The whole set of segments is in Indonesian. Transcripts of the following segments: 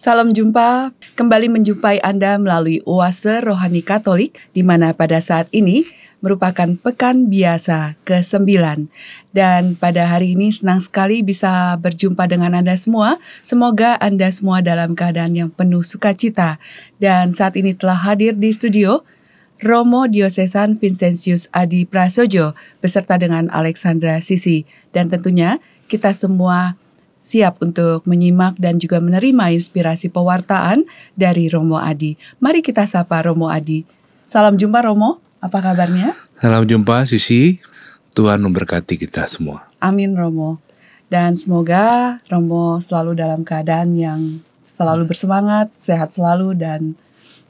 Salam jumpa, kembali menjumpai Anda melalui Oase Rohani Katolik, di mana pada saat ini merupakan Pekan Biasa ke-9. Dan pada hari ini senang sekali bisa berjumpa dengan Anda semua. Semoga Anda semua dalam keadaan yang penuh sukacita. Dan saat ini telah hadir di studio Romo Diosesan Vincentius Adi Prasojo beserta dengan Alexandra Sisi. Dan tentunya kita semua siap untuk menyimak dan juga menerima inspirasi pewartaan dari Romo Adi. Mari kita sapa Romo Adi. Salam jumpa Romo, apa kabarnya? Salam jumpa Sisi, Tuhan memberkati kita semua. Amin Romo. Dan semoga Romo selalu dalam keadaan yang selalu bersemangat, sehat selalu dan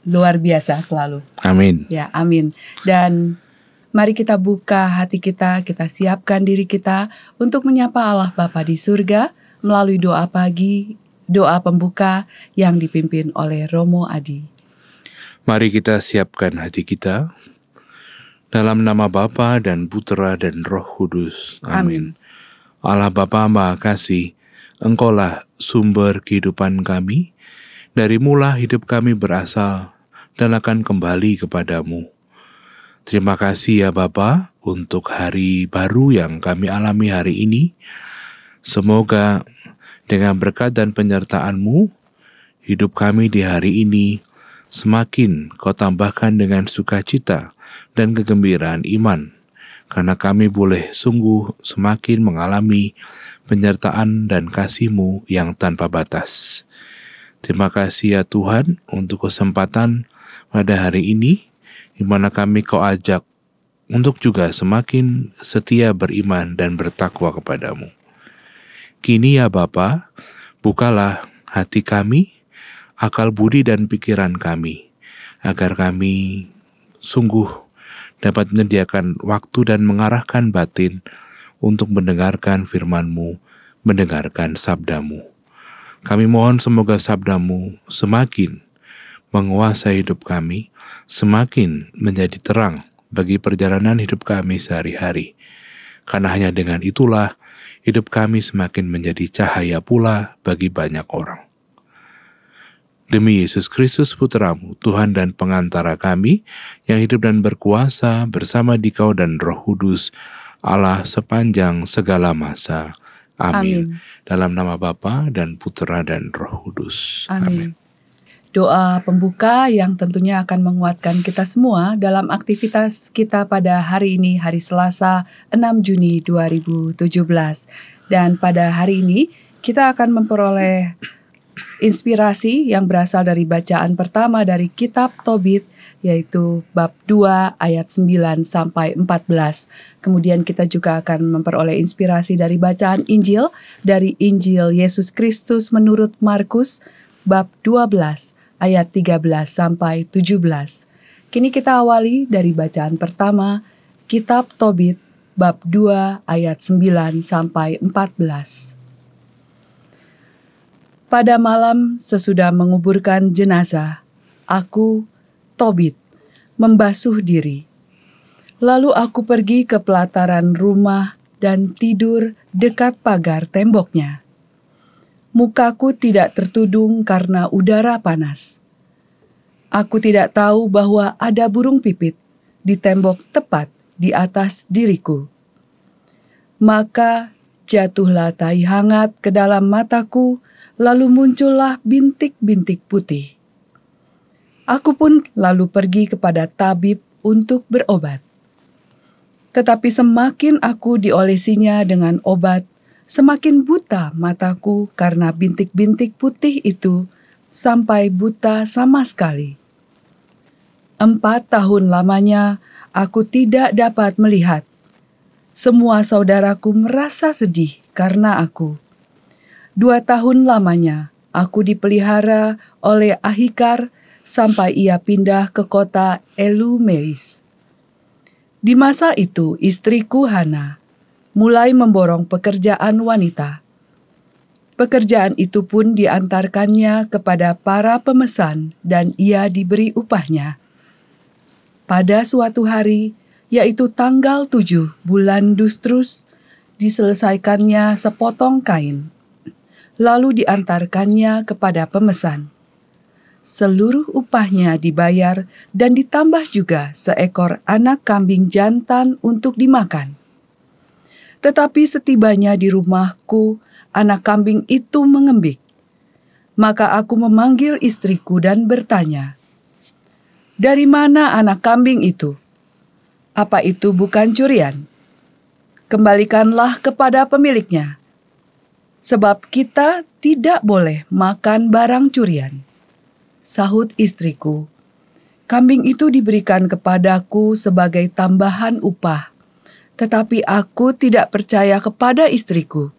luar biasa selalu. Amin. Ya, amin. Dan mari kita buka hati kita siapkan diri kita untuk menyapa Allah Bapa di surga melalui doa pagi, doa pembuka yang dipimpin oleh Romo Adi. Mari kita siapkan hati kita dalam nama Bapa dan Putera dan Roh Kudus. Amin. Allah Bapa Maha Kasih, Engkaulah sumber kehidupan kami. Dari mula hidup kami berasal dan akan kembali kepadamu. Terima kasih ya Bapa untuk hari baru yang kami alami hari ini. Semoga dengan berkat dan penyertaan-Mu, hidup kami di hari ini semakin Kau tambahkan dengan sukacita dan kegembiraan iman, karena kami boleh sungguh semakin mengalami penyertaan dan kasih-Mu yang tanpa batas. Terima kasih ya Tuhan untuk kesempatan pada hari ini, di mana kami Kau ajak untuk juga semakin setia beriman dan bertakwa kepadamu. Kini ya Bapa, bukalah hati kami, akal budi dan pikiran kami, agar kami sungguh dapat menyediakan waktu dan mengarahkan batin untuk mendengarkan firman-Mu, mendengarkan sabda-Mu. Kami mohon semoga sabda-Mu semakin menguasai hidup kami, semakin menjadi terang bagi perjalanan hidup kami sehari-hari. Karena hanya dengan itulah hidup kami semakin menjadi cahaya pula bagi banyak orang. Demi Yesus Kristus Putra-Mu, Tuhan dan pengantara kami, yang hidup dan berkuasa bersama Dikau dan Roh Kudus, Allah sepanjang segala masa. Amin. Dalam nama Bapa dan Putera dan Roh Kudus. Amin. Doa pembuka yang tentunya akan menguatkan kita semua dalam aktivitas kita pada hari ini, hari Selasa 6 Juni 2017. Dan pada hari ini kita akan memperoleh inspirasi yang berasal dari bacaan pertama dari kitab Tobit, yaitu bab 2 ayat 9 sampai 14. Kemudian kita juga akan memperoleh inspirasi dari bacaan Injil, dari Injil Yesus Kristus menurut Markus, bab 12 ayat 13 sampai 17. Kini kita awali dari bacaan pertama, kitab Tobit, bab 2 ayat 9 sampai 14. Pada malam sesudah menguburkan jenazah, aku, Tobit, membasuh diri. Lalu aku pergi ke pelataran rumah dan tidur dekat pagar temboknya. Mukaku tidak tertudung karena udara panas. Aku tidak tahu bahwa ada burung pipit di tembok tepat di atas diriku. Maka jatuhlah tai hangat ke dalam mataku, lalu muncullah bintik-bintik putih. Aku pun lalu pergi kepada tabib untuk berobat. Tetapi semakin aku diolesinya dengan obat, semakin buta mataku karena bintik-bintik putih itu sampai buta sama sekali. 4 tahun lamanya aku tidak dapat melihat. Semua saudaraku merasa sedih karena aku. 2 tahun lamanya aku dipelihara oleh Ahikar sampai ia pindah ke kota Elumeis. Di masa itu istriku Hana mulai memborong pekerjaan wanita. Pekerjaan itu pun diantarkannya kepada para pemesan dan ia diberi upahnya. Pada suatu hari, yaitu tanggal 7 bulan Dustrus, diselesaikannya sepotong kain. lalu diantarkannya kepada pemesan. Seluruh upahnya dibayar dan ditambah juga seekor anak kambing jantan untuk dimakan. Tetapi setibanya di rumahku, anak kambing itu mengembik. Maka aku memanggil istriku dan bertanya, "Dari mana anak kambing itu? Apa itu bukan curian? Kembalikanlah kepada pemiliknya, sebab kita tidak boleh makan barang curian." Sahut istriku, "Kambing itu diberikan kepadaku sebagai tambahan upah, tetapi aku tidak percaya kepada istriku.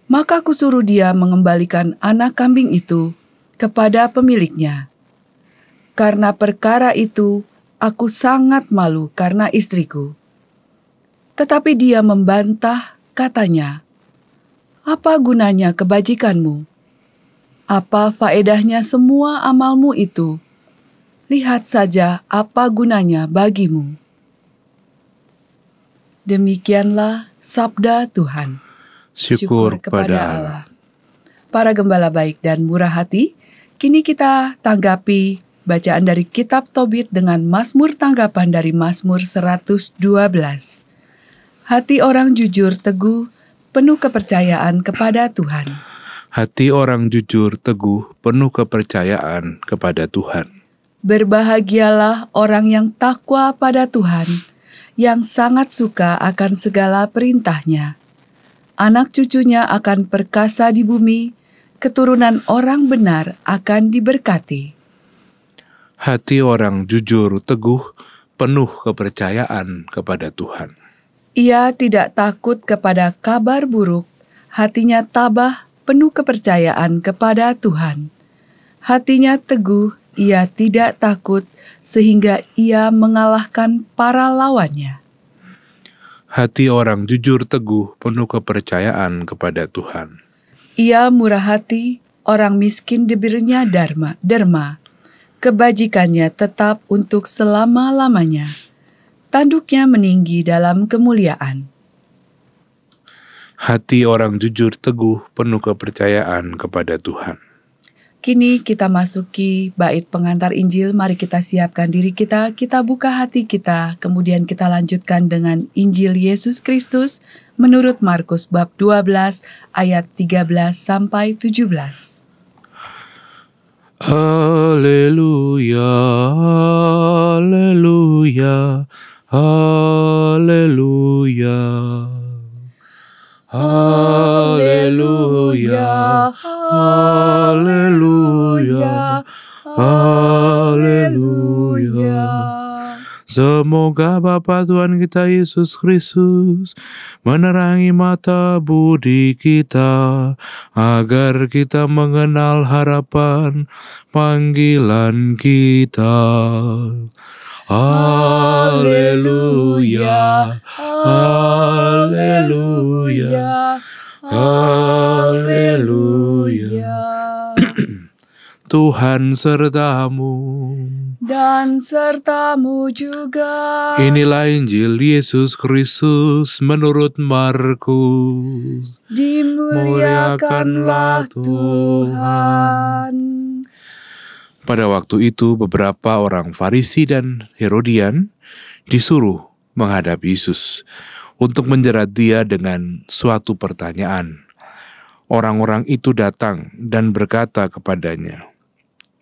Maka kusuruh dia mengembalikan anak kambing itu kepada pemiliknya. Karena perkara itu, aku sangat malu karena istriku." Tetapi dia membantah, katanya, "Apa gunanya kebajikanmu? Apa faedahnya semua amalmu itu? Lihat saja apa gunanya bagimu." Demikianlah sabda Tuhan. Syukur kepada Allah. Para gembala baik dan murah hati, kini kita tanggapi bacaan dari kitab Tobit dengan Mazmur tanggapan dari Mazmur 112. Hati orang jujur teguh, penuh kepercayaan kepada Tuhan. Hati orang jujur teguh, penuh kepercayaan kepada Tuhan. Berbahagialah orang yang takwa pada Tuhan, yang sangat suka akan segala perintahnya. Anak cucunya akan perkasa di bumi, keturunan orang benar akan diberkati. Hati orang jujur teguh, penuh kepercayaan kepada Tuhan. Ia tidak takut kepada kabar buruk, hatinya tabah, penuh kepercayaan kepada Tuhan. Hatinya teguh, ia tidak takut, sehingga ia mengalahkan para lawannya. Hati orang jujur teguh, penuh kepercayaan kepada Tuhan. Ia murah hati, orang miskin diberinya derma. Kebajikannya tetap untuk selama-lamanya. Tanduknya meninggi dalam kemuliaan. Hati orang jujur teguh, penuh kepercayaan kepada Tuhan. Kini kita masuki bait pengantar Injil. Mari kita siapkan diri kita buka hati kita, kemudian kita lanjutkan dengan Injil Yesus Kristus menurut Markus bab 12 ayat 13 sampai 17. Haleluya, haleluya, haleluya. Haleluya, haleluya, haleluya. Semoga Bapa Tuhan kita Yesus Kristus menerangi mata budi kita, agar kita mengenal harapan panggilan kita. Haleluya, haleluya, haleluya. Tuhan sertamu Dan sertamu juga. Inilah Injil Yesus Kristus menurut Markus. Dimuliakanlah Tuhan. Pada waktu itu beberapa orang Farisi dan Herodian disuruh menghadap Yesus untuk menjerat dia dengan suatu pertanyaan. Orang-orang itu datang dan berkata kepadanya,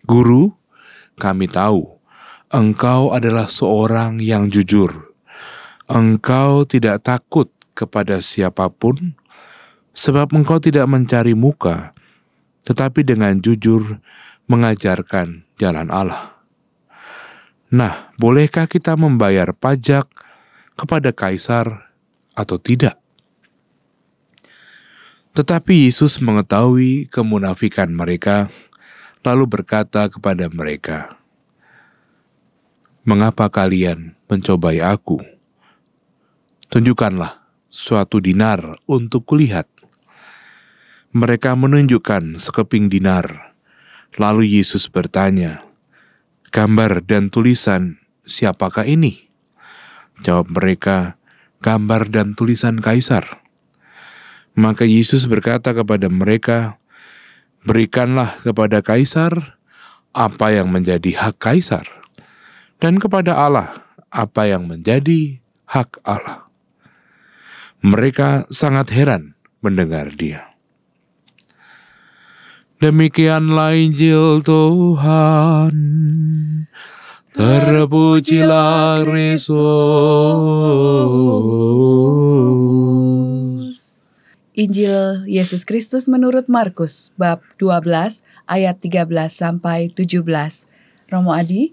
"Guru, kami tahu Engkau adalah seorang yang jujur. Engkau tidak takut kepada siapapun, sebab Engkau tidak mencari muka, tetapi dengan jujur mengajarkan jalan Allah. Nah, bolehkah kita membayar pajak kepada kaisar atau tidak?" Tetapi Yesus mengetahui kemunafikan mereka, lalu berkata kepada mereka, "Mengapa kalian mencobai aku? Tunjukkanlah suatu dinar untuk kulihat." Mereka menunjukkan sekeping dinar. Lalu Yesus bertanya, "Gambar dan tulisan siapakah ini?" Jawab mereka, "Gambar dan tulisan kaisar." Maka Yesus berkata kepada mereka, Berikanlah kepada kaisar apa yang menjadi hak kaisar, dan kepada Allah apa yang menjadi hak Allah. Mereka sangat heran mendengar dia. Demikianlah Injil Tuhan. Terpujilah Kristus. Injil Yesus Kristus menurut Markus bab 12 ayat 13 sampai 17. Romo Adi,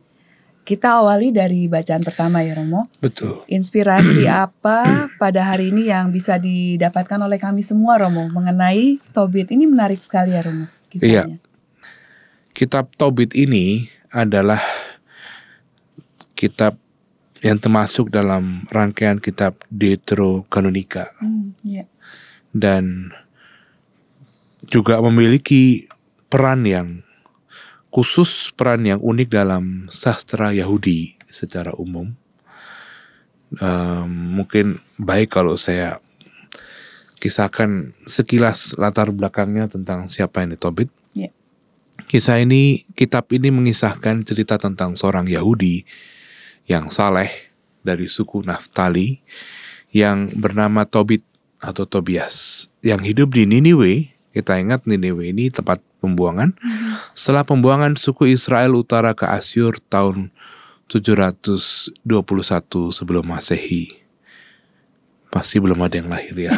kita awali dari bacaan pertama ya Romo. Betul. Inspirasi apa pada hari ini yang bisa didapatkan oleh kami semua Romo mengenai Tobit? Ini menarik sekali ya Romo kisahnya. Iya. Kitab Tobit ini adalah kitab yang termasuk dalam rangkaian kitab Deuterokanonika. Iya. Dan juga memiliki peran yang khusus, peran yang unik dalam sastra Yahudi secara umum. Mungkin baik kalau saya kisahkan sekilas latar belakangnya tentang siapa ini Tobit. Yeah. Kitab ini mengisahkan cerita tentang seorang Yahudi yang saleh dari suku Naftali yang bernama Tobit atau Tobias yang hidup di Niniwe. Kita ingat Niniwe ini tempat pembuangan. Setelah pembuangan suku Israel utara ke Asyur tahun 721 sebelum Masehi. Pasti belum ada yang lahir ya.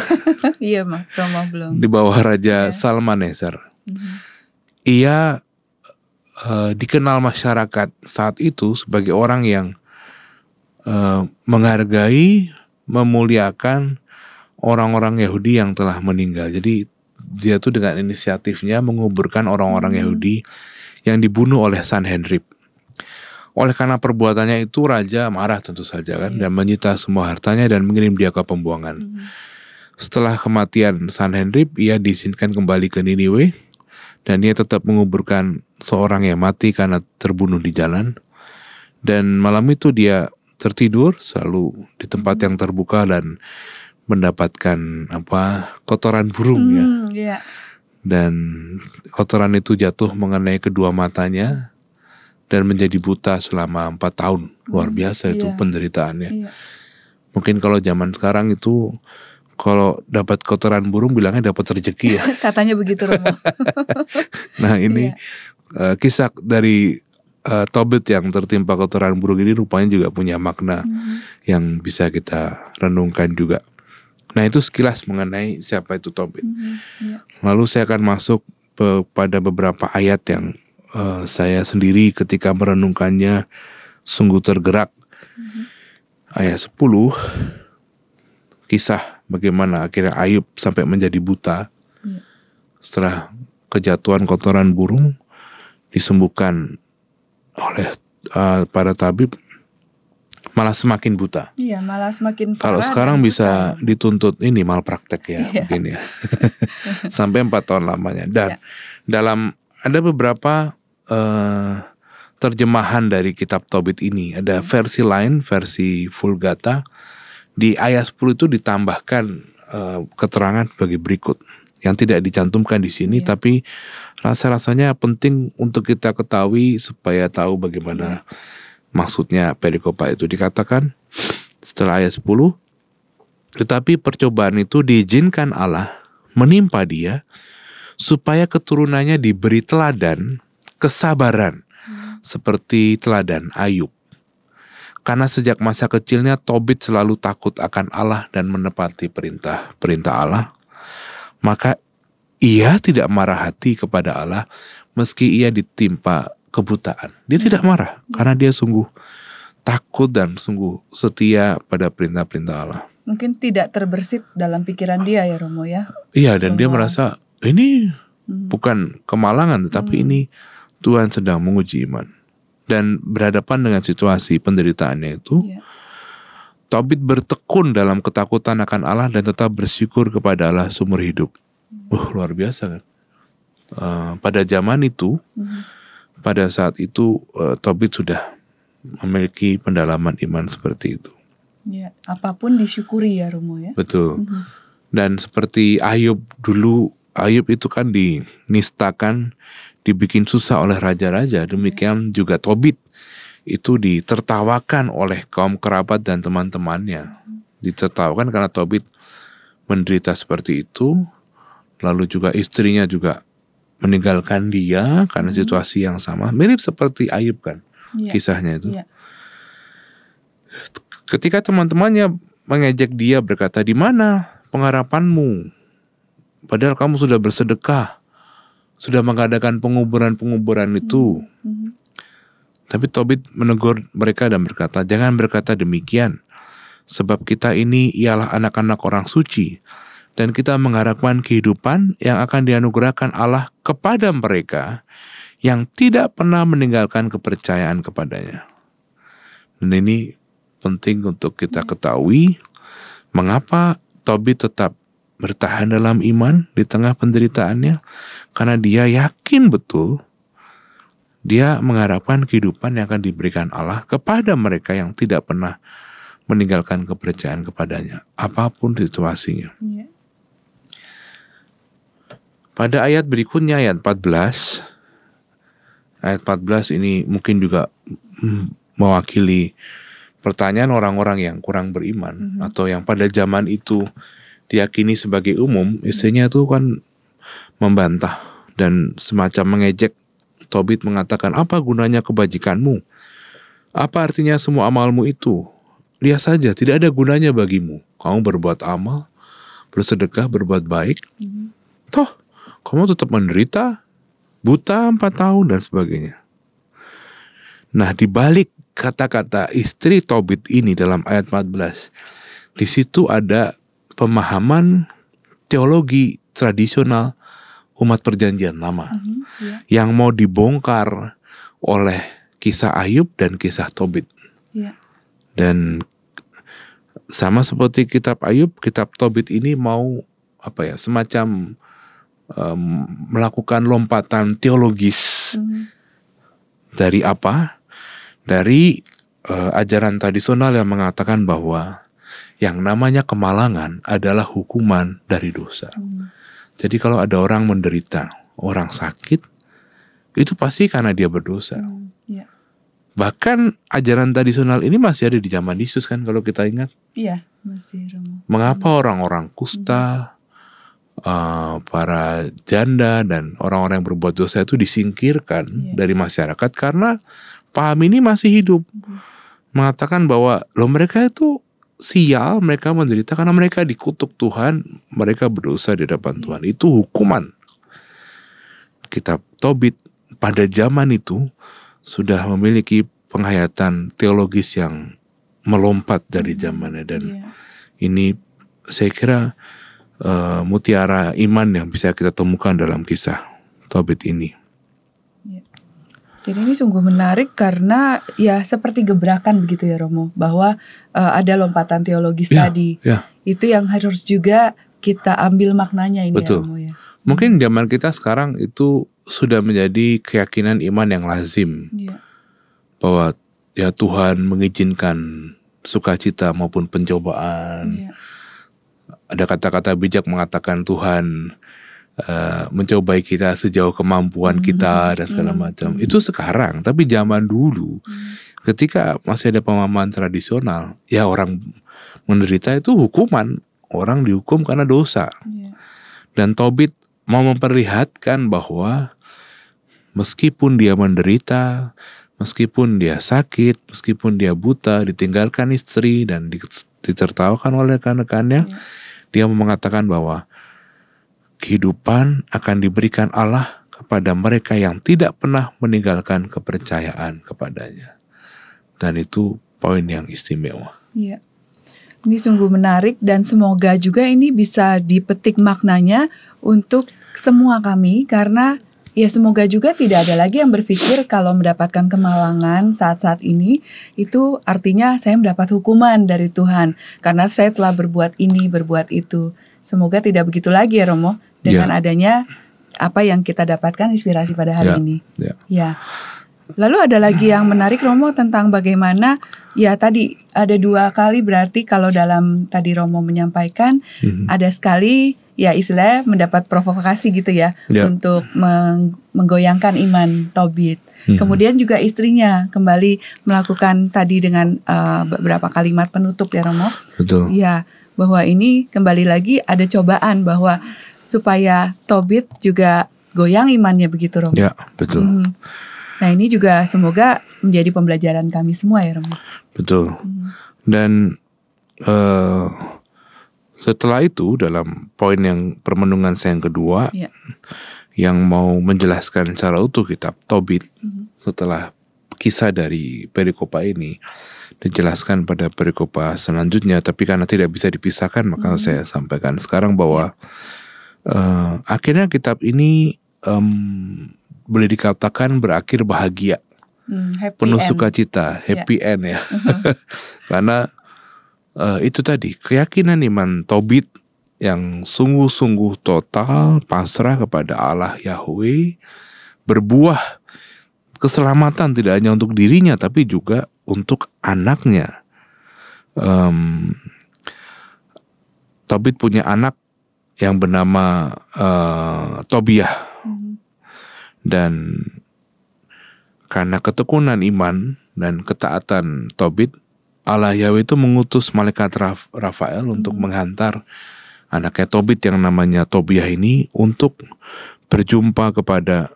Iya Romo belum. Di bawah Raja Salmaneser. Ia dikenal masyarakat saat itu sebagai orang yang menghargai, memuliakan orang-orang Yahudi yang telah meninggal. Jadi dia tuh dengan inisiatifnya menguburkan orang-orang Yahudi yang dibunuh oleh Sanhedrin. Oleh karena perbuatannya itu raja marah tentu saja kan, dan menyita semua hartanya dan mengirim dia ke pembuangan. Setelah kematian Sanhedrin, ia diizinkan kembali ke Niniwe dan ia tetap menguburkan seorang yang mati karena terbunuh di jalan. Dan malam itu dia tertidur selalu di tempat yang terbuka dan mendapatkan kotoran burung Yeah. Dan kotoran itu jatuh mengenai kedua matanya dan menjadi buta selama 4 tahun. Luar biasa itu penderitaannya. Mungkin kalau zaman sekarang itu kalau dapat kotoran burung bilangnya dapat rezeki ya. Katanya begitu Romo. Nah ini kisah dari Tobit yang tertimpa kotoran burung ini rupanya juga punya makna yang bisa kita renungkan juga. Nah itu sekilas mengenai siapa itu Tobit. Lalu saya akan masuk pada beberapa ayat yang saya sendiri ketika merenungkannya sungguh tergerak. Ayat 10, kisah bagaimana akhirnya Ayub sampai menjadi buta. Setelah kejatuhan kotoran burung, disembuhkan oleh para tabib, malah semakin buta. Iya, malah semakin parah. Kalau sekarang bisa dituntut ini malpraktek ya, mungkin ya. Sampai 4 tahun lamanya. Dan dalam ada beberapa terjemahan dari kitab Tobit ini. Ada versi lain, versi Vulgata. Di ayat 10 itu ditambahkan keterangan sebagai berikut yang tidak dicantumkan di sini, tapi rasa-rasanya penting untuk kita ketahui supaya tahu bagaimana maksudnya perikopa itu. Dikatakan setelah ayat 10, tetapi percobaan itu diizinkan Allah menimpa dia supaya keturunannya diberi teladan kesabaran seperti teladan Ayub. Karena sejak masa kecilnya Tobit selalu takut akan Allah dan menepati perintah Allah. Maka ia tidak marah hati kepada Allah meski ia ditimpa kebutaan. Dia tidak marah karena dia sungguh takut dan sungguh setia pada perintah-perintah Allah. Mungkin tidak terbersit dalam pikiran dia ya Romo ya. Iya, dan dia merasa ini bukan kemalangan tetapi ini Tuhan sedang menguji iman. Dan berhadapan dengan situasi penderitaannya itu, Tobit bertekun dalam ketakutan akan Allah dan tetap bersyukur kepada Allah seumur hidup. Luar biasa kan. Pada zaman itu, pada saat itu Tobit sudah memiliki pendalaman iman seperti itu. Ya, apapun disyukuri ya Romo ya. Betul. Dan seperti Ayub dulu, Ayub itu kan dinistakan, dibikin susah oleh raja-raja. Demikian juga Tobit itu ditertawakan oleh kaum kerabat dan teman-temannya. Ditertawakan karena Tobit menderita seperti itu. Lalu juga istrinya juga meninggalkan dia karena situasi yang sama. Mirip seperti Ayub kan, kisahnya itu. Ketika teman-temannya mengejek dia, berkata, "Di mana pengharapanmu? Padahal kamu sudah bersedekah, sudah mengadakan penguburan-penguburan itu." Tapi Tobit menegur mereka dan berkata, "Jangan berkata demikian, sebab kita ini ialah anak-anak orang suci, dan kita mengharapkan kehidupan yang akan dianugerahkan Allah kepada mereka yang tidak pernah meninggalkan kepercayaan kepadanya." Dan ini penting untuk kita ketahui, mengapa Tobit tetap bertahan dalam iman di tengah penderitaannya, karena dia yakin betul dia mengharapkan kehidupan yang akan diberikan Allah kepada mereka yang tidak pernah meninggalkan kepercayaan kepadanya, apapun situasinya. Pada ayat berikutnya, ayat 14. Ayat 14 ini mungkin juga mewakili pertanyaan orang-orang yang kurang beriman, atau yang pada zaman itu diyakini sebagai umum. Istrinya itu kan membantah dan semacam mengejek Tobit, mengatakan, "Apa gunanya kebajikanmu? Apa artinya semua amalmu itu? Lihat saja, tidak ada gunanya bagimu. Kamu berbuat amal, bersedekah, berbuat baik. Toh, kamu tetap menderita, buta 4 tahun, dan sebagainya." Nah, di balik kata-kata istri Tobit ini dalam ayat 14, di situ ada pemahaman teologi tradisional umat perjanjian lama yang mau dibongkar oleh kisah Ayub dan kisah Tobit. Dan sama seperti kitab Ayub, kitab Tobit ini mau semacam melakukan lompatan teologis. Dari apa? Dari ajaran tradisional yang mengatakan bahwa yang namanya kemalangan adalah hukuman dari dosa. Jadi kalau ada orang menderita, orang sakit, itu pasti karena dia berdosa. Bahkan ajaran tradisional ini masih ada di zaman Yesus kan, kalau kita ingat. Iya, masih, Romo. Mengapa orang-orang kusta, para janda, dan orang-orang yang berbuat dosa itu disingkirkan dari masyarakat? Karena paham ini masih hidup. Mengatakan bahwa mereka itu sial, mereka menderita karena mereka dikutuk Tuhan, mereka berdosa di hadapan Tuhan. Itu hukuman. Kitab Tobit pada zaman itu sudah memiliki penghayatan teologis yang melompat dari zamannya, dan ini saya kira mutiara iman yang bisa kita temukan dalam kisah Tobit ini. Jadi ini sungguh menarik karena ya seperti gebrakan begitu ya, Romo, bahwa ada lompatan teologis tadi. Itu yang harus juga kita ambil maknanya ini. Betul. Ya, Romo, ya. Mungkin zaman kita sekarang itu sudah menjadi keyakinan iman yang lazim. Bahwa ya Tuhan mengizinkan sukacita maupun pencobaan. Ada kata-kata bijak mengatakan Tuhan mencobai kita sejauh kemampuan kita dan segala macam. Itu sekarang, tapi zaman dulu ketika masih ada pemahaman tradisional, ya orang menderita itu hukuman, orang dihukum karena dosa. Dan Tobit mau memperlihatkan bahwa meskipun dia menderita, meskipun dia sakit, meskipun dia buta, ditinggalkan istri dan ditertawakan oleh rekan-rekannya, dia mengatakan bahwa kehidupan akan diberikan Allah kepada mereka yang tidak pernah meninggalkan kepercayaan kepadanya. Dan itu poin yang istimewa. Iya. Ini sungguh menarik dan semoga juga ini bisa dipetik maknanya untuk semua kami, karena ya semoga juga tidak ada lagi yang berpikir kalau mendapatkan kemalangan saat-saat ini itu artinya saya mendapat hukuman dari Tuhan karena saya telah berbuat ini, berbuat itu. Semoga tidak begitu lagi ya, Romo, dengan adanya apa yang kita dapatkan inspirasi pada hari ini. Ya. Lalu ada lagi yang menarik, Romo, tentang bagaimana ya tadi ada 2 kali, berarti kalau dalam tadi Romo menyampaikan ada sekali ya istilahnya mendapat provokasi gitu ya, untuk menggoyangkan iman Tobit. Kemudian juga istrinya kembali melakukan tadi dengan beberapa kalimat penutup ya Romo. Betul. Ya, bahwa ini kembali lagi ada cobaan bahwa supaya Tobit juga goyang imannya begitu Romo. Ya, betul. Nah ini juga semoga menjadi pembelajaran kami semua ya Romo. Betul. Dan setelah itu dalam poin yang permenungan saya yang kedua, yang mau menjelaskan secara utuh kitab Tobit setelah kisah dari perikopa ini dijelaskan pada perikopa selanjutnya, tapi karena tidak bisa dipisahkan maka saya sampaikan sekarang bahwa akhirnya kitab ini boleh dikatakan berakhir bahagia, penuh sukacita, happy end ya. Karena itu tadi keyakinan iman Tobit yang sungguh-sungguh total pasrah kepada Allah Yahweh berbuah keselamatan tidak hanya untuk dirinya tapi juga untuk anaknya. Tobit punya anak yang bernama Tobiah, dan karena ketekunan iman dan ketaatan Tobit, Allah Yahweh itu mengutus malaikat Rafael untuk menghantar anaknya Tobit yang namanya Tobiah ini untuk berjumpa kepada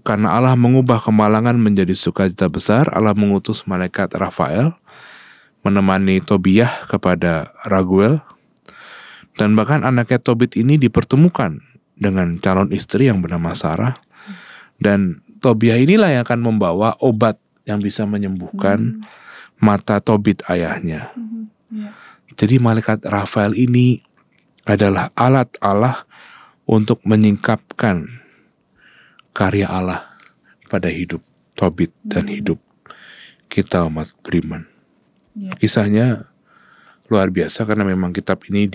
karena Allah mengubah kemalangan menjadi sukacita besar. Allah mengutus malaikat Rafael menemani Tobiah kepada Raguel, dan bahkan anaknya Tobit ini dipertemukan dengan calon istri yang bernama Sarah, dan Tobiah inilah yang akan membawa obat yang bisa menyembuhkan mata Tobit ayahnya. Jadi malaikat Rafael ini adalah alat Allah untuk menyingkapkan karya Allah pada hidup Tobit dan hidup kita umat beriman. Kisahnya luar biasa karena memang kitab ini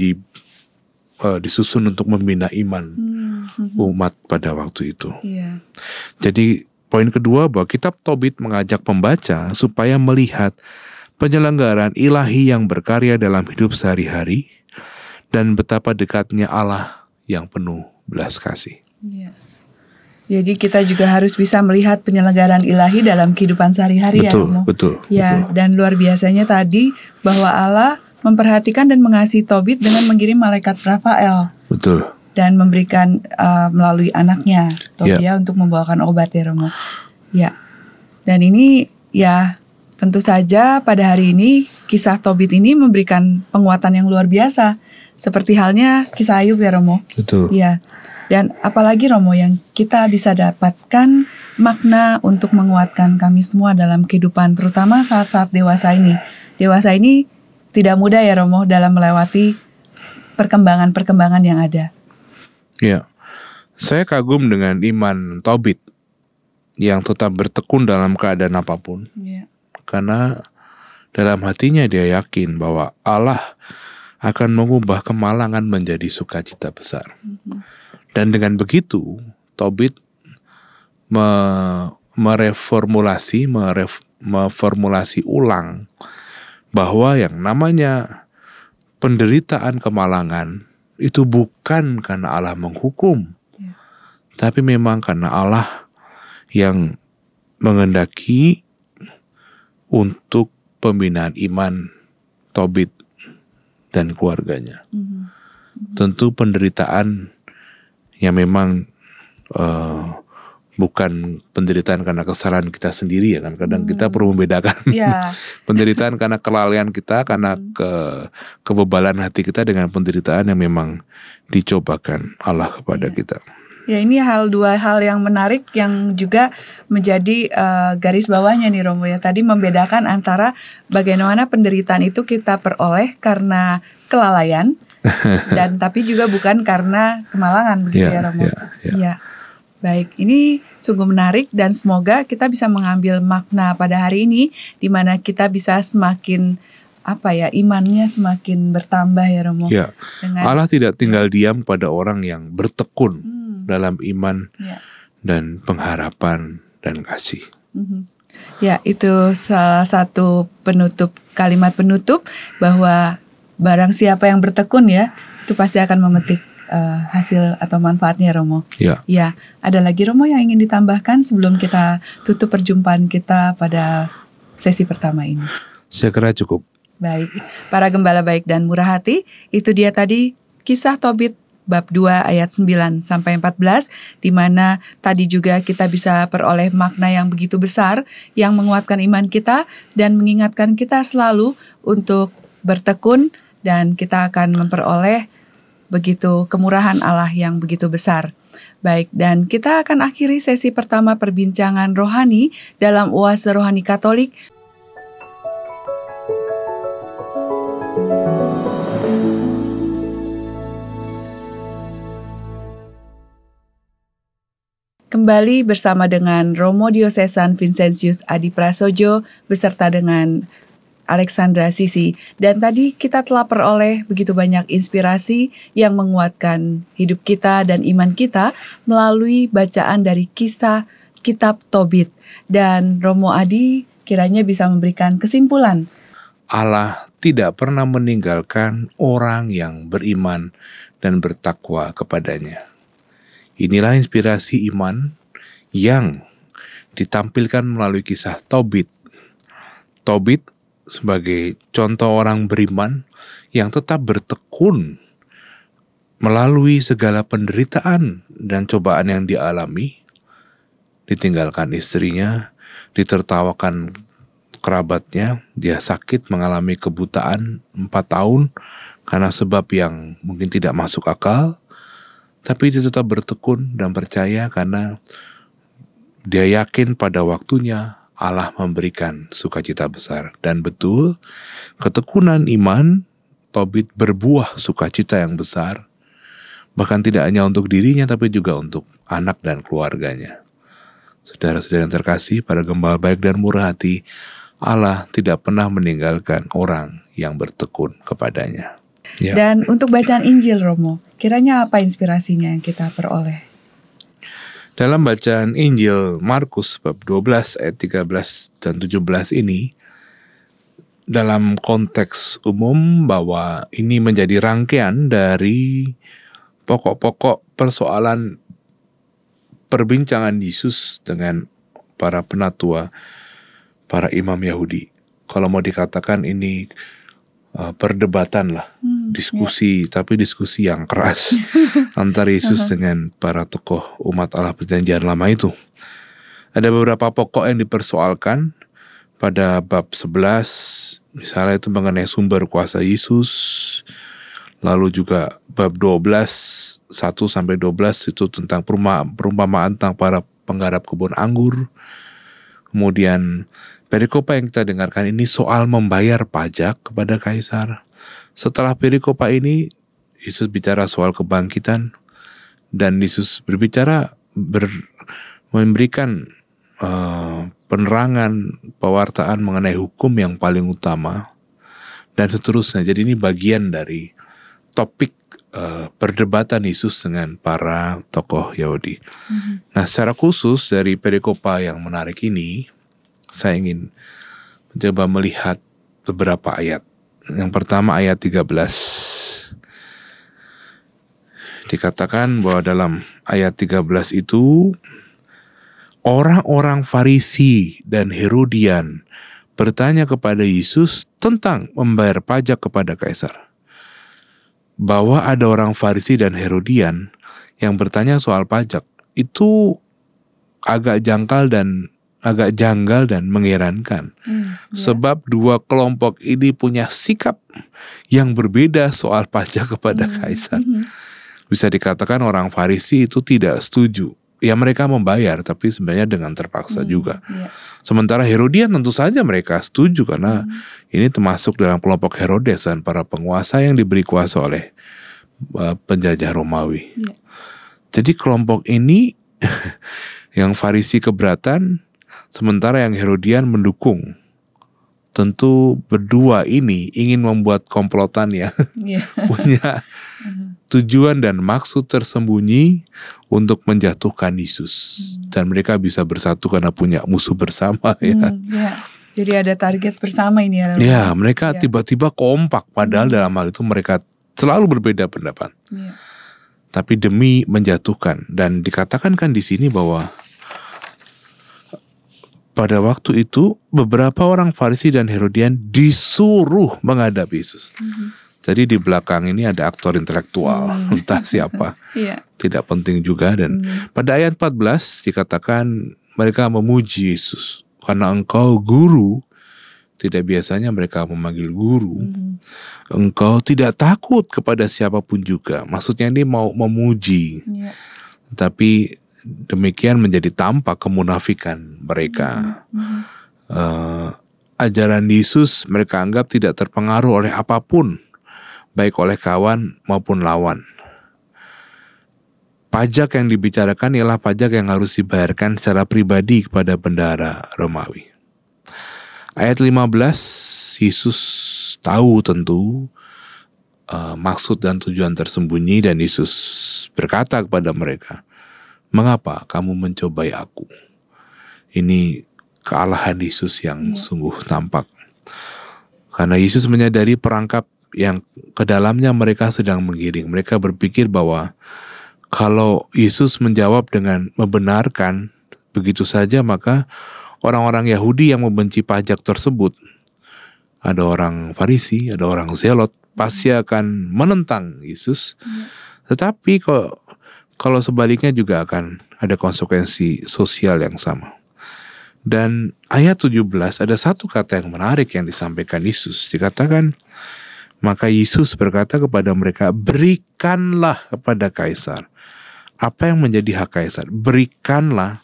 disusun untuk membina iman umat pada waktu itu. Jadi poin kedua bahwa kitab Tobit mengajak pembaca supaya melihat penyelenggaraan ilahi yang berkarya dalam hidup sehari-hari dan betapa dekatnya Allah yang penuh belas kasih. Jadi kita juga harus bisa melihat penyelenggaraan ilahi dalam kehidupan sehari-hari ya Romo. Betul. Dan luar biasanya tadi bahwa Allah memperhatikan dan mengasihi Tobit dengan mengirim malaikat Rafael. Betul. Dan memberikan melalui anaknya Tobiah untuk membawakan obat ya Romo. Dan ini ya tentu saja pada hari ini kisah Tobit ini memberikan penguatan yang luar biasa. Seperti halnya kisah Ayub ya Romo. Betul. Dan apalagi Romo yang kita bisa dapatkan makna untuk menguatkan kami semua dalam kehidupan, terutama saat-saat dewasa ini. Dewasa ini tidak mudah ya Romo dalam melewati perkembangan-perkembangan yang ada. Saya kagum dengan iman Tobit yang tetap bertekun dalam keadaan apapun. Karena dalam hatinya dia yakin bahwa Allah akan mengubah kemalangan menjadi sukacita besar. Dan dengan begitu, Tobit mereformulasi ulang bahwa yang namanya penderitaan kemalangan itu bukan karena Allah menghukum, tapi memang karena Allah yang menghendaki untuk pembinaan iman Tobit dan keluarganya. Tentu penderitaan yang memang bukan penderitaan karena kesalahan kita sendiri ya kan. Kadang kita perlu membedakan penderitaan karena kelalaian kita, karena kebebalan hati kita, dengan penderitaan yang memang dicobakan Allah kepada kita. Ini dua hal yang menarik yang juga menjadi garis bawahnya nih Romo ya. Tadi membedakan antara bagaimana penderitaan itu kita peroleh karena kelalaian dan tapi juga bukan karena kemalangan begitu ya Romo. Baik, ini sungguh menarik dan semoga kita bisa mengambil makna pada hari ini di mana kita bisa semakin imannya semakin bertambah ya Romo. Allah tidak tinggal diam pada orang yang bertekun dalam iman dan pengharapan dan kasih. Itu salah satu kalimat penutup bahwa barang siapa yang bertekun ya, itu pasti akan memetik hasil atau manfaatnya, Romo. Ya. Ya, ada lagi Romo yang ingin ditambahkan sebelum kita tutup perjumpaan kita pada sesi pertama ini? Saya kira cukup. Baik, para gembala baik dan murah hati, itu dia tadi kisah Tobit bab 2 ayat 9 sampai 14, di mana tadi juga kita bisa peroleh makna yang begitu besar yang menguatkan iman kita dan mengingatkan kita selalu untuk bertekun, dan kita akan memperoleh begitu kemurahan Allah yang begitu besar. Baik, dan kita akan akhiri sesi pertama perbincangan rohani dalam Oase Rohani Katolik. Kembali bersama dengan Romo Diosesan Vincentius Adi Prasojo beserta dengan Alexandra Sisi. Dan tadi kita telah peroleh begitu banyak inspirasi yang menguatkan hidup kita dan iman kita melalui bacaan dari kisah kitab Tobit. Dan Romo Adi kiranya bisa memberikan kesimpulan. Allah tidak pernah meninggalkan orang yang beriman dan bertakwa kepadanya. Inilah inspirasi iman yang ditampilkan melalui kisah Tobit. Tobit sebagai contoh orang beriman yang tetap bertekun melalui segala penderitaan dan cobaan yang dialami. Ditinggalkan istrinya, ditertawakan kerabatnya, dia sakit mengalami kebutaan 4 tahun karena sebab yang mungkin tidak masuk akal. Tapi dia tetap bertekun dan percaya karena dia yakin pada waktunya Allah memberikan sukacita besar. Dan betul, ketekunan iman Tobit berbuah sukacita yang besar. Bahkan tidak hanya untuk dirinya tapi juga untuk anak dan keluarganya. Saudara-saudara yang terkasih, para gembala baik dan murah hati, Allah tidak pernah meninggalkan orang yang bertekun kepadanya. Ya. Dan untuk bacaan Injil, Romo, kiranya apa inspirasinya yang kita peroleh? Dalam bacaan Injil Markus bab 12 ayat 13 dan 17 ini, dalam konteks umum bahwa ini menjadi rangkaian dari pokok-pokok persoalan perbincangan Yesus dengan para penatua, para imam Yahudi. Kalau mau dikatakan ini perdebatan lah, diskusi, tapi diskusi yang keras antara Yesus dengan para tokoh umat Allah perjanjian lama itu. Ada beberapa pokok yang dipersoalkan pada bab 11, misalnya itu mengenai sumber kuasa Yesus. Lalu juga bab 12, 1-12 itu tentang perumpamaan tentang para penggarap kebun anggur. Kemudian perikopa yang kita dengarkan ini soal membayar pajak kepada kaisar. Setelah perikopa ini, Yesus bicara soal kebangkitan, dan Yesus berbicara memberikan penerangan, pewartaan mengenai hukum yang paling utama, dan seterusnya. Jadi ini bagian dari topik perdebatan Yesus dengan para tokoh Yahudi. Nah, secara khusus dari perikopa yang menarik ini, saya ingin mencoba melihat beberapa ayat. Yang pertama ayat 13. Dikatakan bahwa dalam ayat 13 itu, orang-orang Farisi dan Herodian bertanya kepada Yesus tentang membayar pajak kepada kaisar. Bahwa ada orang Farisi dan Herodian yang bertanya soal pajak itu agak janggal dan mengherankan. Sebab dua kelompok ini punya sikap yang berbeda soal pajak kepada kaisar. Bisa dikatakan orang Farisi itu tidak setuju. Ya, mereka membayar tapi sebenarnya dengan terpaksa juga. Sementara Herodian tentu saja mereka setuju karena ini termasuk dalam kelompok Herodes dan para penguasa yang diberi kuasa oleh penjajah Romawi. Jadi kelompok ini yang Farisi keberatan, sementara yang Herodian mendukung. Tentu berdua ini ingin membuat komplotan ya, punya tujuan dan maksud tersembunyi untuk menjatuhkan Yesus. Dan mereka bisa bersatu karena punya musuh bersama ya. Jadi ada target bersama ini ya. Ya, mereka Ya. tiba-tiba kompak, padahal dalam hal itu mereka selalu berbeda pendapat. Ya. Tapi demi menjatuhkan, dan dikatakan kan di sini bahwa pada waktu itu beberapa orang Farisi dan Herodian disuruh menghadap Yesus. Jadi di belakang ini ada aktor intelektual, entah siapa, Iya. tidak penting juga. Dan pada ayat 14 dikatakan mereka memuji Yesus. Karena engkau guru, tidak biasanya mereka memanggil guru. Engkau tidak takut kepada siapapun juga. Maksudnya ini mau memuji. Iya. Tapi demikian menjadi tampak kemunafikan mereka. Ajaran Yesus mereka anggap tidak terpengaruh oleh apapun, baik oleh kawan maupun lawan. Pajak yang dibicarakan ialah pajak yang harus dibayarkan secara pribadi kepada bendahara Romawi. Ayat 15, Yesus tahu tentu maksud dan tujuan tersembunyi, dan Yesus berkata kepada mereka, "Mengapa kamu mencobai aku?" Ini kealahan Yesus yang sungguh tampak. Karena Yesus menyadari perangkap yang ke dalamnya mereka sedang menggiring. Mereka berpikir bahwa kalau Yesus menjawab dengan membenarkan begitu saja, maka orang-orang Yahudi yang membenci pajak tersebut, ada orang Farisi, ada orang Zelot, pasti akan menentang Yesus. Tetapi kalau sebaliknya juga akan ada konsekuensi sosial yang sama. Dan ayat 17 ada satu kata yang menarik yang disampaikan Yesus. Dikatakan, maka Yesus berkata kepada mereka, berikanlah kepada Kaisar apa yang menjadi hak Kaisar. Berikanlah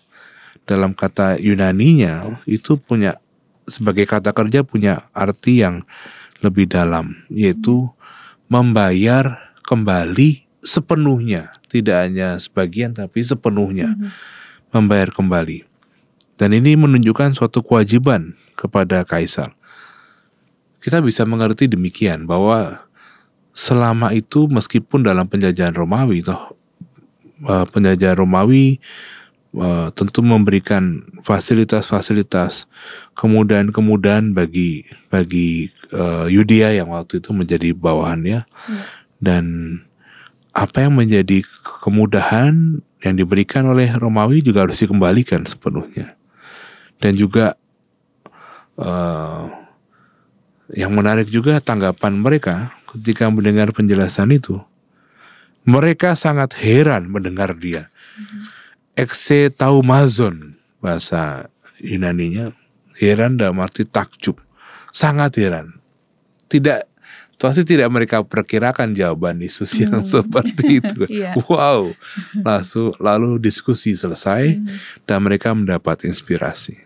dalam kata Yunaninya itu punya, sebagai kata kerja, punya arti yang lebih dalam, yaitu membayar kembali sepenuhnya, tidak hanya sebagian tapi sepenuhnya, membayar kembali. Dan ini menunjukkan suatu kewajiban kepada Kaisar. Kita bisa mengerti demikian, bahwa selama itu meskipun dalam penjajahan Romawi, penjajahan Romawi tentu memberikan fasilitas-fasilitas, kemudahan-kemudahan bagi Yudea yang waktu itu menjadi bawahannya. Dan apa yang menjadi kemudahan yang diberikan oleh Romawi juga harus dikembalikan sepenuhnya. Dan juga yang menarik juga tanggapan mereka ketika mendengar penjelasan itu. Mereka sangat heran mendengar dia. Exetaumazon, bahasa Yunaninya, heran dalam arti takjub. Sangat heran. Pasti tidak mereka perkirakan jawaban Yesus yang seperti itu. Wow. Lalu diskusi selesai dan mereka mendapat inspirasi.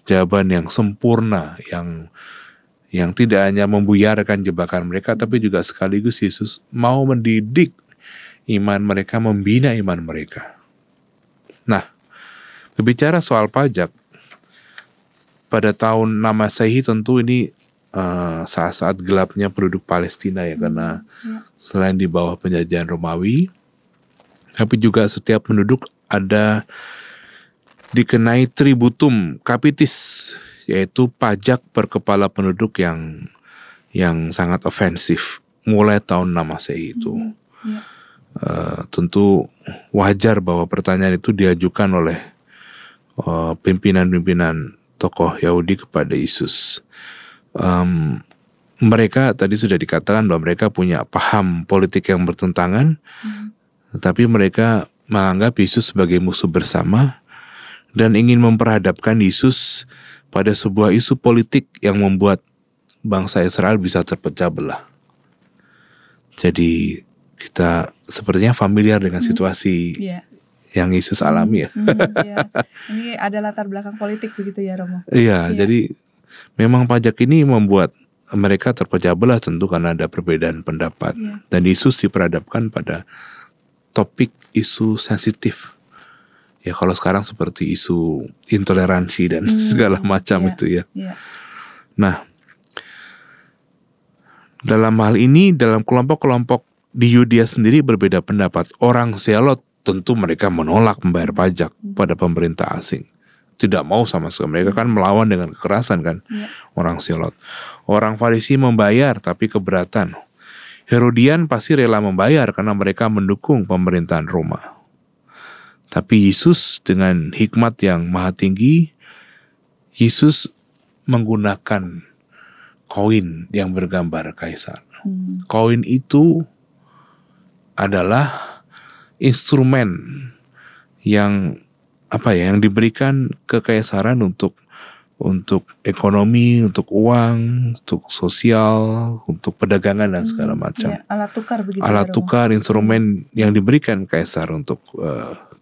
Jawaban yang sempurna, yang tidak hanya membuyarkan jebakan mereka, tapi juga sekaligus Yesus mau mendidik iman mereka, membina iman mereka. Nah, berbicara soal pajak, pada tahun 6 Masehi tentu ini saat-saat gelapnya penduduk Palestina ya, karena selain di bawah penjajahan Romawi, tapi juga setiap penduduk ada dikenai tributum capitis, yaitu pajak per kepala penduduk yang sangat ofensif mulai tahun 6 Masehi itu. Tentu wajar bahwa pertanyaan itu diajukan oleh pimpinan-pimpinan tokoh Yahudi kepada Yesus. Mereka tadi sudah dikatakan bahwa mereka punya paham politik yang bertentangan, tetapi mereka menganggap Yesus sebagai musuh bersama dan ingin memperhadapkan Yesus pada sebuah isu politik yang membuat bangsa Israel bisa terpecah belah. Jadi kita sepertinya familiar dengan situasi yang Yesus alami ya. Ini ada latar belakang politik begitu ya, Romo? Iya, jadi memang pajak ini membuat mereka terpecah belah tentu karena ada perbedaan pendapat. Dan Yesus diperhadapkan pada topik isu sensitif. Ya kalau sekarang seperti isu intoleransi dan segala macam itu ya. Nah, dalam hal ini, dalam kelompok-kelompok di Yudea sendiri berbeda pendapat. Orang Zelot tentu mereka menolak membayar pajak pada pemerintah asing. tidak mau sama sekali. Mereka kan melawan dengan kekerasan kan, orang Selot. Orang Farisi membayar tapi keberatan. Herodian pasti rela membayar karena mereka mendukung pemerintahan Roma. Tapi Yesus dengan hikmat yang maha tinggi, Yesus menggunakan koin yang bergambar kaisar. Koin itu adalah instrumen yang yang diberikan kekaisaran untuk ekonomi, untuk uang, untuk sosial, untuk perdagangan dan segala macam. Alat tukar begitu. Alat tukar, instrumen yang diberikan kaisar untuk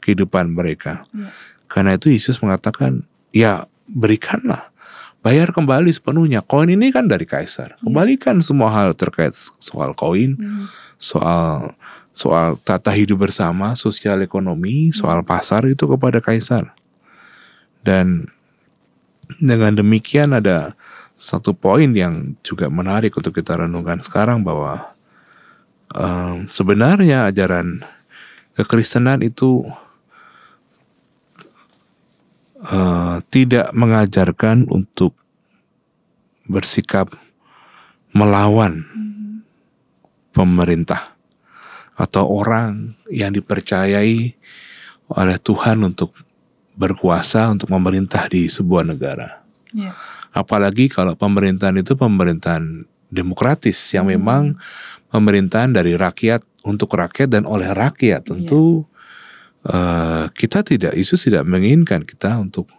kehidupan mereka. Karena itu Yesus mengatakan, ya berikanlah, bayar kembali sepenuhnya. Koin ini kan dari kaisar. Kembalikan semua hal terkait soal koin, soal tata hidup bersama, sosial ekonomi, soal pasar itu kepada kaisar. Dan dengan demikian ada satu poin yang juga menarik untuk kita renungkan sekarang, bahwa sebenarnya ajaran kekristenan itu tidak mengajarkan untuk bersikap melawan pemerintah atau orang yang dipercayai oleh Tuhan untuk berkuasa, untuk memerintah di sebuah negara. Apalagi kalau pemerintahan itu pemerintahan demokratis yang memang pemerintahan dari rakyat untuk rakyat dan oleh rakyat. Tentu Yesus tidak menginginkan kita untuk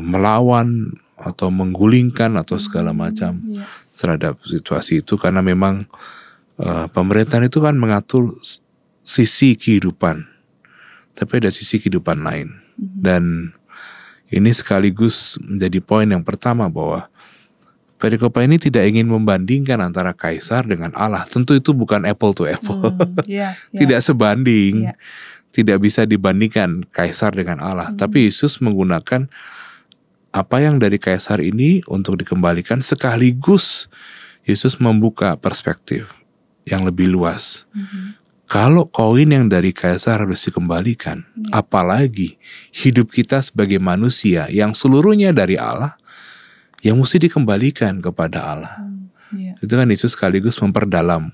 melawan atau menggulingkan atau segala macam terhadap situasi itu, karena memang pemerintahan itu kan mengatur sisi kehidupan, tapi ada sisi kehidupan lain. Dan ini sekaligus menjadi poin yang pertama, bahwa perikop ini tidak ingin membandingkan antara kaisar dengan Allah. Tentu itu bukan apple to apple. Tidak sebanding. Tidak bisa dibandingkan kaisar dengan Allah. Tapi Yesus menggunakan apa yang dari kaisar ini untuk dikembalikan, sekaligus Yesus membuka perspektif yang lebih luas. Kalau koin yang dari kaisar harus dikembalikan, apalagi hidup kita sebagai manusia yang seluruhnya dari Allah, yang mesti dikembalikan kepada Allah. Itu kan Yesus sekaligus memperdalam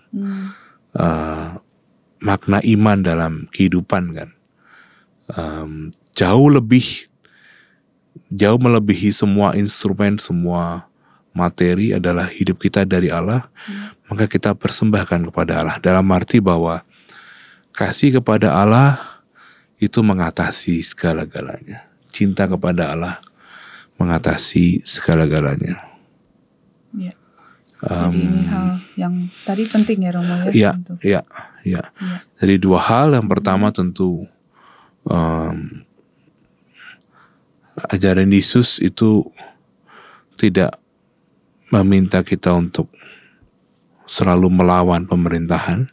makna iman dalam kehidupan kan. Jauh melebihi semua instrumen, semua materi adalah hidup kita dari Allah. Maka kita persembahkan kepada Allah, dalam arti bahwa kasih kepada Allah itu mengatasi segala-galanya. Cinta kepada Allah mengatasi segala-galanya. Jadi ini hal yang tadi penting ya Romo ya. Jadi dua hal. Yang pertama tentu ajaran Yesus itu tidak meminta kita untuk selalu melawan pemerintahan,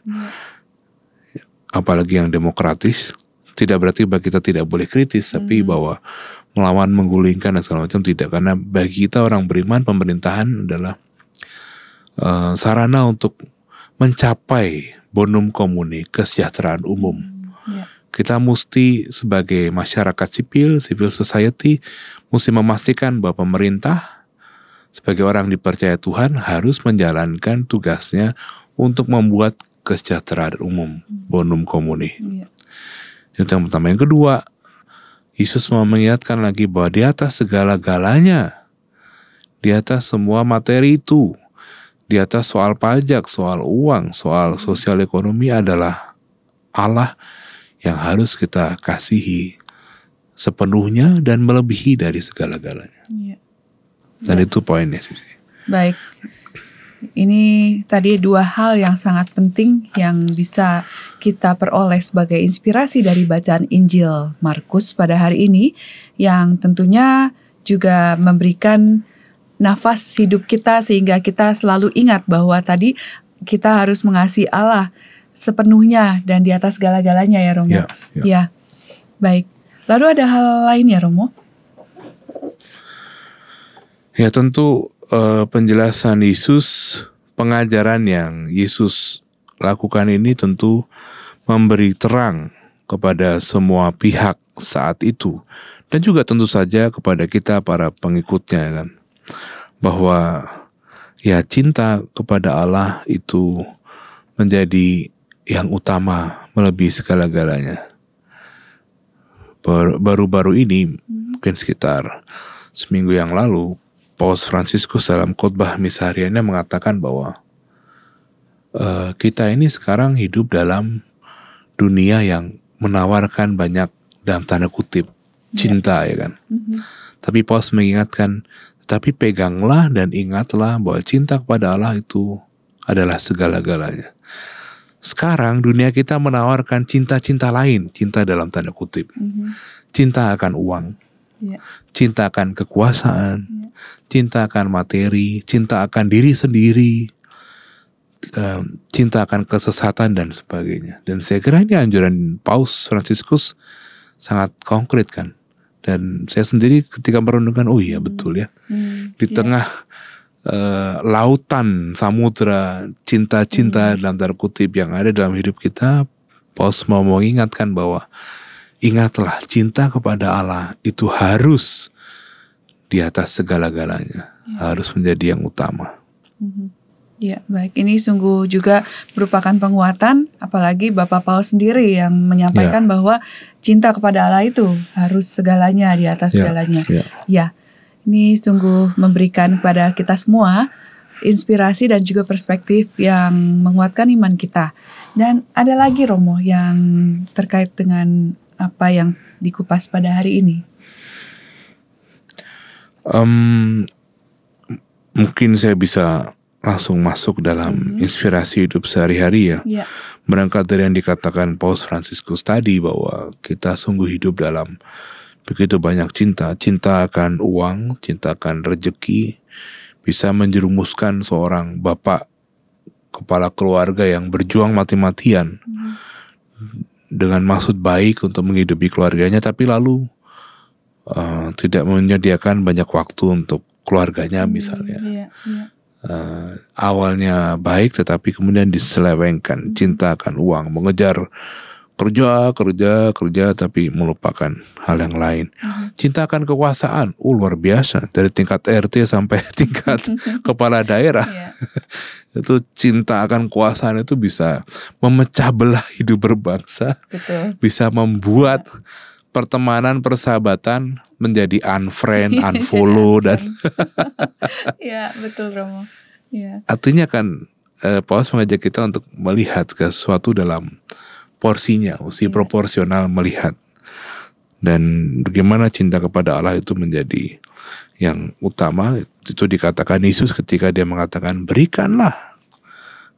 apalagi yang demokratis. Tidak berarti bahwa kita tidak boleh kritis, tapi bahwa melawan, menggulingkan dan segala macam tidak. Karena bagi kita orang beriman, pemerintahan adalah sarana untuk mencapai bonum comune, kesejahteraan umum. Kita mesti sebagai masyarakat sipil, civil society, mesti memastikan bahwa pemerintah sebagai orang dipercaya Tuhan harus menjalankan tugasnya untuk membuat kesejahteraan umum, bonum comune. Itu yang pertama. Yang kedua, Yesus mau mengingatkan lagi bahwa di atas segala-galanya, di atas semua materi itu, di atas soal pajak, soal uang, soal sosial ekonomi adalah Allah yang harus kita kasihi sepenuhnya dan melebihi dari segala-galanya. Dan itu poinnya sih. Baik. Ini tadi dua hal yang sangat penting yang bisa kita peroleh sebagai inspirasi dari bacaan Injil Markus pada hari ini, yang tentunya juga memberikan nafas hidup kita sehingga kita selalu ingat bahwa tadi kita harus mengasihi Allah sepenuhnya dan di atas segala-galanya ya Romo. Ya. Baik. Lalu ada hal lain ya Romo? Ya tentu penjelasan Yesus, pengajaran yang Yesus lakukan ini tentu memberi terang kepada semua pihak saat itu Dan juga tentu saja kepada kita para pengikutnya kan, bahwa ya cinta kepada Allah itu menjadi yang utama melebihi segala-galanya. Baru-baru ini, mungkin sekitar seminggu yang lalu, Paus Fransiskus dalam khotbah misa hariannya mengatakan bahwa kita ini sekarang hidup dalam dunia yang menawarkan banyak, dalam tanda kutip, cinta ya kan. Tapi Paus mengingatkan, tapi peganglah dan ingatlah bahwa cinta kepada Allah itu adalah segala-galanya. Sekarang dunia kita menawarkan cinta-cinta lain, cinta dalam tanda kutip. Cinta akan uang, cinta akan kekuasaan, cinta akan materi, cinta akan diri sendiri, cinta akan kesesatan dan sebagainya. Dan saya kira ini anjuran Paus Fransiskus sangat konkret kan. Dan saya sendiri ketika merenungkan, oh iya betul ya. Di tengah lautan samudra cinta-cinta dalam tanda kutip yang ada dalam hidup kita, Paus mau mengingatkan bahwa ingatlah, cinta kepada Allah itu harus di atas segala-galanya, harus menjadi yang utama. Ya, baik. Ini sungguh juga merupakan penguatan, apalagi Bapak Paus sendiri yang menyampaikan bahwa cinta kepada Allah itu harus segalanya, di atas segalanya. Ya, ini sungguh memberikan kepada kita semua inspirasi dan juga perspektif yang menguatkan iman kita. Dan ada lagi Romo yang terkait dengan apa yang dikupas pada hari ini. Mungkin saya bisa langsung masuk dalam inspirasi hidup sehari-hari ya. Berangkat dari yang dikatakan Paus Fransiskus tadi, bahwa kita sungguh hidup dalam begitu banyak cinta. Cinta akan uang, cinta akan rejeki, bisa menjerumuskan seorang bapak kepala keluarga yang berjuang mati-matian dengan maksud baik untuk menghidupi keluarganya, tapi lalu tidak menyediakan banyak waktu untuk keluarganya misalnya. Awalnya baik tetapi kemudian diselewengkan. Cinta akan uang, mengejar kerja tapi melupakan hal yang lain. Cinta akan kekuasaan, luar biasa, dari tingkat RT sampai tingkat kepala daerah. Itu cinta akan kekuasaan itu bisa memecah belah hidup berbangsa. Bisa membuat pertemanan, persahabatan menjadi unfriend, unfollow dan ya betul Romo. Artinya kan Paus mengajak kita untuk melihat ke sesuatu dalam porsinya, usia proporsional melihat, dan bagaimana cinta kepada Allah itu menjadi yang utama. Itu dikatakan Yesus ketika dia mengatakan berikanlah,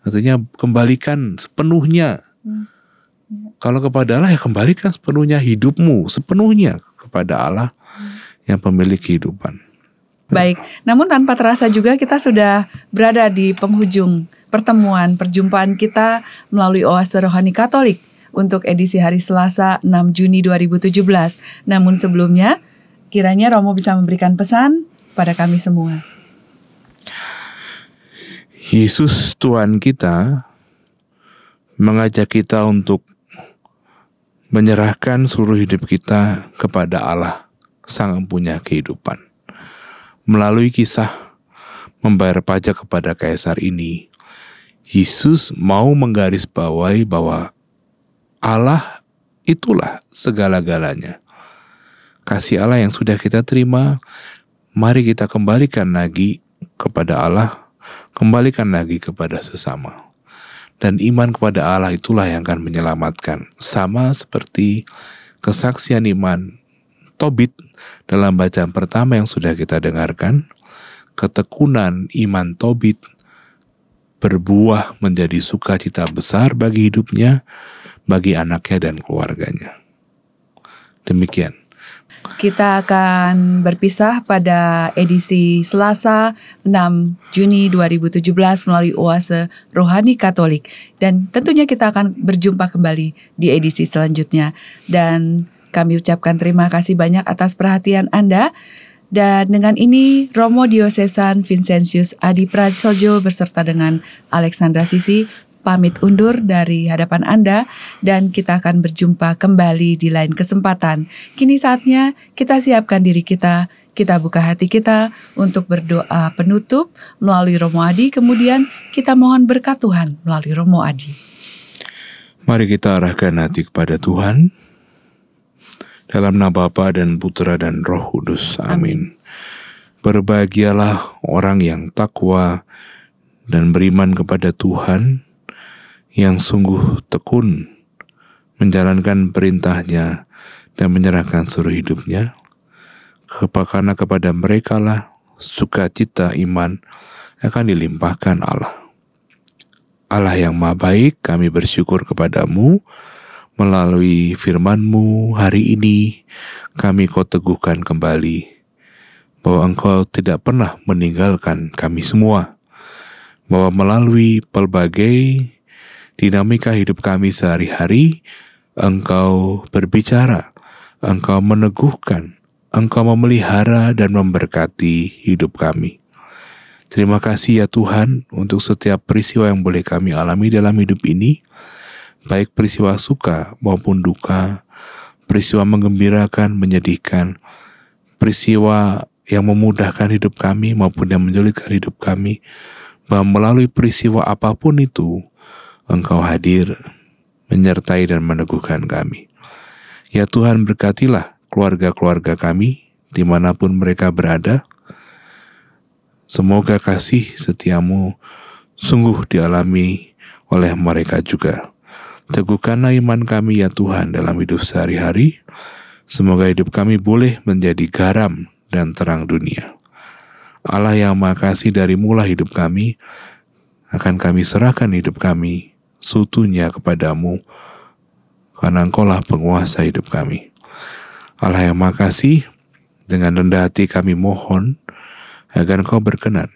artinya kembalikan sepenuhnya. Kalau kepada Allah ya kembalikan sepenuhnya hidupmu, sepenuhnya kepada Allah yang pemilik kehidupan. Baik, namun tanpa terasa juga kita sudah berada di penghujung perjumpaan kita melalui Oase Rohani Katolik untuk edisi hari Selasa 6 Juni 2017. Namun sebelumnya, kiranya Romo bisa memberikan pesan pada kami semua. Yesus Tuhan kita mengajak kita untuk menyerahkan seluruh hidup kita kepada Allah, Sang Empunya kehidupan. Melalui kisah membayar pajak kepada kaisar ini, Yesus mau menggarisbawahi bahwa Allah itulah segala-galanya. Kasih Allah yang sudah kita terima, mari kita kembalikan lagi kepada Allah, kembalikan lagi kepada sesama. Dan iman kepada Allah itulah yang akan menyelamatkan. Sama seperti kesaksian iman Tobit dalam bacaan pertama yang sudah kita dengarkan, ketekunan iman Tobit berbuah menjadi sukacita besar bagi hidupnya, bagi anaknya dan keluarganya. Demikian. Kita akan berpisah pada edisi Selasa 6 Juni 2017 melalui Oase Rohani Katolik. Dan tentunya kita akan berjumpa kembali di edisi selanjutnya. Dan kami ucapkan terima kasih banyak atas perhatian Anda. Dan dengan ini Romo Diosesan Vincentius Adi Prasojo beserta dengan Alexandra Sisi pamit undur dari hadapan Anda dan kita akan berjumpa kembali di lain kesempatan. Kini saatnya kita siapkan diri kita buka hati kita untuk berdoa penutup melalui Romo Adi, kemudian kita mohon berkat Tuhan melalui Romo Adi. Mari kita arahkan hati kepada Tuhan. Dalam nama Bapa dan Putra dan Roh Kudus. Amin. Berbahagialah orang yang takwa dan beriman kepada Tuhan, yang sungguh tekun menjalankan perintahnya dan menyerahkan seluruh hidupnya. Karena kepada mereka lah sukacita iman akan dilimpahkan Allah. Allah yang Maha Baik, kami bersyukur kepadamu melalui firman-Mu hari ini. Kami Kau teguhkan kembali bahwa Engkau tidak pernah meninggalkan kami semua, bahwa melalui pelbagai dinamika hidup kami sehari-hari, Engkau berbicara, Engkau meneguhkan, Engkau memelihara dan memberkati hidup kami. Terima kasih ya Tuhan untuk setiap peristiwa yang boleh kami alami dalam hidup ini, baik peristiwa suka maupun duka, peristiwa menggembirakan, menyedihkan, peristiwa yang memudahkan hidup kami maupun yang menyulitkan hidup kami, bahwa melalui peristiwa apapun itu, Engkau hadir, menyertai dan meneguhkan kami. Ya Tuhan, berkatilah keluarga-keluarga kami, dimanapun mereka berada. Semoga kasih setiamu sungguh dialami oleh mereka juga. Teguhkanlah iman kami ya Tuhan dalam hidup sehari-hari. Semoga hidup kami boleh menjadi garam dan terang dunia. Allah yang Maha Kasih, dari mula hidup kami, akan kami serahkan hidup kami seutuhnya kepadamu, karena Engkaulah penguasa hidup kami. Allah yang Maha Kasih, dengan rendah hati kami mohon agar Engkau berkenan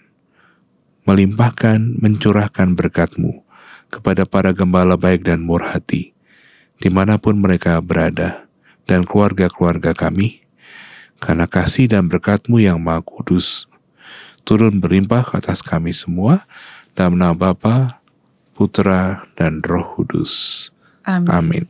melimpahkan, mencurahkan berkat-Mu kepada para gembala baik dan murah hati, dimanapun mereka berada, dan keluarga-keluarga kami, karena kasih dan berkat-Mu yang Maha Kudus turun berlimpah ke atas kami semua, dalam nama Bapa, Putra, dan Roh Kudus. Amin. Amin.